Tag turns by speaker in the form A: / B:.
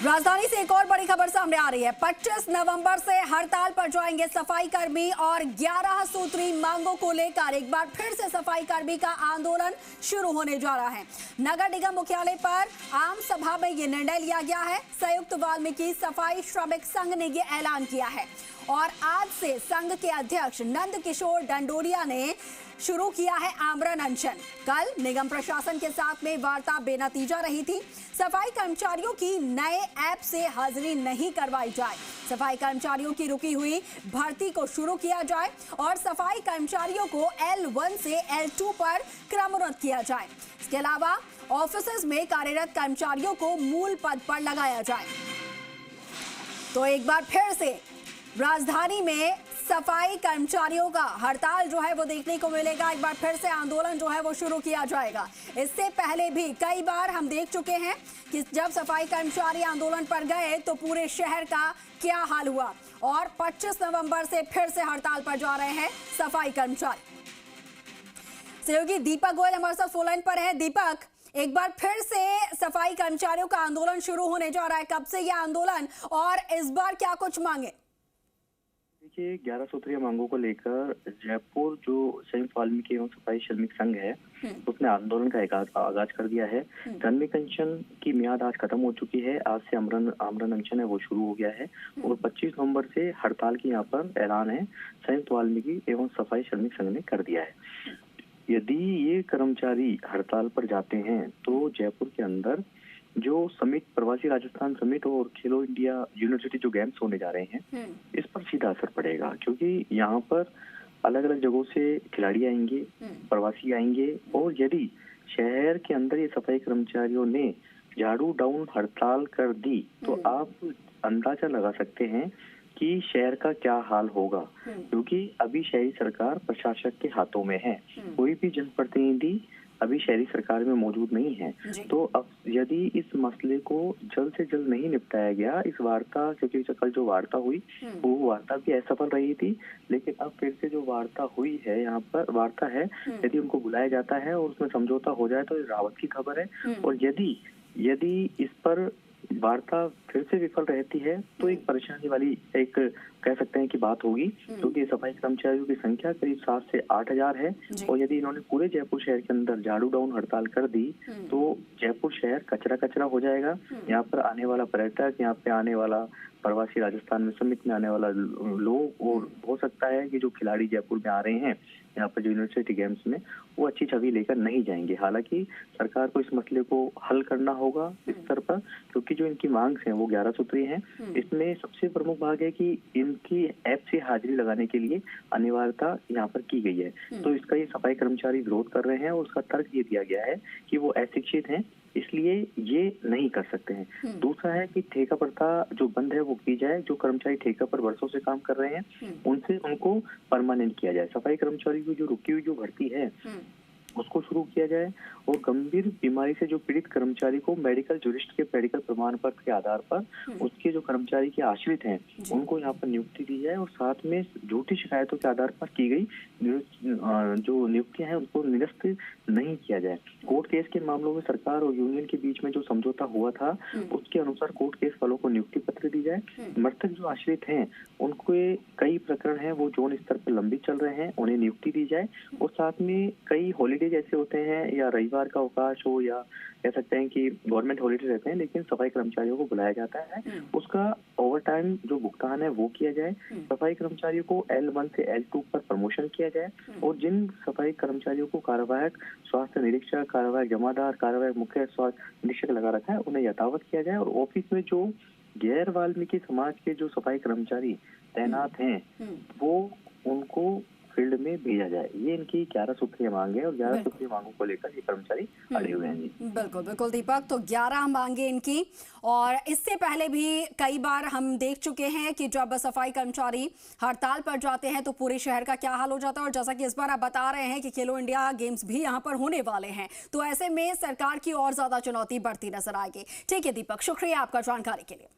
A: राजधानी से एक और बड़ी खबर सामने आ रही है। 25 नवंबर से हड़ताल पर जाएंगे सफाई कर्मी और 11 सूत्री मांगों को लेकर एक बार फिर से सफाई कर्मी का आंदोलन शुरू होने जा रहा है। नगर निगम मुख्यालय पर आम सभा में ये निर्णय लिया गया है। संयुक्त वाल्मीकि सफाई श्रमिक संघ ने ये ऐलान किया है और आज से संघ के अध्यक्ष नंद किशोर डंडोरिया ने शुरू किया है आमरण अनशन। कल निगम प्रशासन के साथ में वार्ता बेनतीजा रही थी। सफाई कर्मचारियों की नए ऐप से हाजिरी नहीं करवाई जाए, सफाई कर्मचारियों की रुकी हुई भर्ती को शुरू किया जाए और सफाई कर्मचारियों को L1 से L2 पर क्रमोन्नत किया जाए। इसके अलावा ऑफिसेज में कार्यरत कर्मचारियों को मूल पद पर लगाया जाए। तो एक बार फिर से राजधानी में सफाई कर्मचारियों का हड़ताल जो है वो देखने को मिलेगा। एक बार फिर से आंदोलन जो है वो शुरू किया जाएगा। इससे पहले भी कई बार हम देख चुके हैं कि जब सफाई कर्मचारी आंदोलन पर गए तो पूरे शहर का क्या हाल हुआ और 25 नवंबर से फिर से हड़ताल पर जा रहे हैं सफाई कर्मचारी। सहयोगी दीपक गोयल हमारे साथ फोन लाइन पर है। दीपक, एक बार फिर से सफाई कर्मचारियों का आंदोलन शुरू होने जा रहा है। कब से यह आंदोलन और इस बार क्या कुछ मांगे?
B: देखिए, 11 सूत्रीय मांगों को लेकर जयपुर जो संयुक्त वाल्मीकि एवं सफाई श्रमिक संघ है उसने आंदोलन का आगाज कर दिया है। दैनिक पेंशन की मियाद आज खत्म हो चुकी है। आज से आमरण अनशन है वो शुरू हो गया है और 25 नवंबर से हड़ताल की यहाँ पर ऐलान है संयुक्त वाल्मीकि एवं सफाई श्रमिक संघ ने कर दिया है। यदि ये कर्मचारी हड़ताल पर जाते हैं तो जयपुर के अंदर जो समिट, प्रवासी राजस्थान समिट और खेलो इंडिया यूनिवर्सिटी जो गेम्स होने जा रहे हैं इस पर सीधा असर पड़ेगा, क्योंकि यहाँ पर अलग अलग जगहों से खिलाड़ी आएंगे, प्रवासी आएंगे और यदि शहर के अंदर ये सफाई कर्मचारियों ने झाड़ू डाउन हड़ताल कर दी तो आप अंदाजा लगा सकते हैं कि शहर का क्या हाल होगा, क्योंकि अभी शहरी सरकार प्रशासक के हाथों में है। कोई भी जनप्रतिनिधि अभी शहरी सरकार में मौजूद नहीं है। तो अब यदि इस मसले को जल्द से जल्द नहीं निपटाया गया, इस वार्ता, क्योंकि कल जो वार्ता हुई वो वार्ता भी असफल रही थी, लेकिन अब फिर से जो वार्ता हुई है, यहाँ पर वार्ता है, यदि उनको बुलाया जाता है और उसमें समझौता हो जाए तो राहत की खबर है। और यदि इस पर वार्ता फिर से विफल रहती है तो एक परेशानी वाली एक कह सकते हैं कि बात होगी, क्योंकि सफाई कर्मचारियों की संख्या करीब 7 से 8 हजार है और यदि इन्होंने पूरे जयपुर शहर के अंदर झाड़ू डाउन हड़ताल कर दी तो जयपुर शहर कचरा कचरा हो जाएगा। यहाँ पर आने वाला पर्यटक, यहाँ पे आने वाला प्रवासी राजस्थान में समिट में आने वाला लोग और हो सकता है कि जो खिलाड़ी जयपुर में आ रहे हैं यहाँ पर जो यूनिवर्सिटी गेम्स में, वो अच्छी छवि लेकर नहीं जाएंगे। हालांकि सरकार को इस मसले को हल करना होगा इस स्तर पर, क्योंकि जो इनकी मांग है वो 11 सूत्री है। इसमें सबसे प्रमुख भाग है कि इनकी ऐप से हाजिरी लगाने के लिए अनिवार्यता यहाँ पर की गई है। तो इसका ये सफाई कर्मचारी विरोध कर रहे हैं और उसका तर्क ये दिया गया है कि वो अशिक्षित हैं, इसलिए ये नहीं कर सकते हैं। दूसरा है कि ठेका प्रथा जो बंद है वो की जाए। जो कर्मचारी ठेका पर वर्षों से काम कर रहे हैं उनको परमानेंट किया जाए। सफाई कर्मचारी की जो रुकी हुई जो भर्ती है उसको शुरू किया जाए और गंभीर बीमारी से जो पीड़ित कर्मचारी को मेडिकल जूरिस्ट के मेडिकल प्रमाण पत्र के आधार पर उसके जो कर्मचारी के आश्रित हैं उनको यहाँ पर नियुक्ति दी जाए और साथ में झूठी शिकायतों के आधार पर की गई जो नियुक्तियां हैं उनको निरस्त नहीं किया जाए। कोर्ट केस के मामलों में सरकार और यूनियन के बीच में जो समझौता हुआ था उसके अनुसार कोर्ट केस वालों को नियुक्ति पत्र दी जाए। मृतक जो आश्रित हैं उनको कई प्रकरण हैं वो जोन स्तर पर लंबित चल रहे हैं, उन्हें नियुक्ति दी जाए और साथ में कई हॉलीडे जैसे होते हैं या रविवार का अवकाश हो या कह सकते हैं कि गवर्नमेंट हॉलीडे रहते हैं लेकिन सफाई कर्मचारियों को बुलाया जाता है, उसका ओवर टाइम जो भुगतान है वो किया जाए। सफाई कर्मचारियों को L1 से L2 पर प्रमोशन किया जाए और जिन सफाई कर्मचारियों को कार्यवाहक स्वास्थ्य निरीक्षक, कार्यवाहक जमादार, कार्यवाहक मुख्य स्वास्थ्य निरीक्षक लगा रखा है उन्हें यथावत किया जाए और ऑफिस में जो गैर वाल्मीकि समाज के जो सफाई कर्मचारी तैनात हैं वो उनको फील्ड में भेजा जाए। ये इनकी 11 सूत्रीय मांग है और 11 सूत्रीय मांगों को लेकर ये कर्मचारी अड़े हुए हैं।
A: बिल्कुल बिल्कुल दीपक, तो 11 मांगे इनकी और इससे पहले भी कई बार हम देख चुके हैं कि जब सफाई कर्मचारी हड़ताल पर जाते हैं तो पूरे शहर का क्या हाल हो जाता है और जैसा कि इस बार आप बता रहे हैं कि खेलो इंडिया गेम्स भी यहाँ पर होने वाले हैं, तो ऐसे में सरकार की और ज्यादा चुनौती बढ़ती नजर आएगी। ठीक है दीपक, शुक्रिया आपका जानकारी के लिए।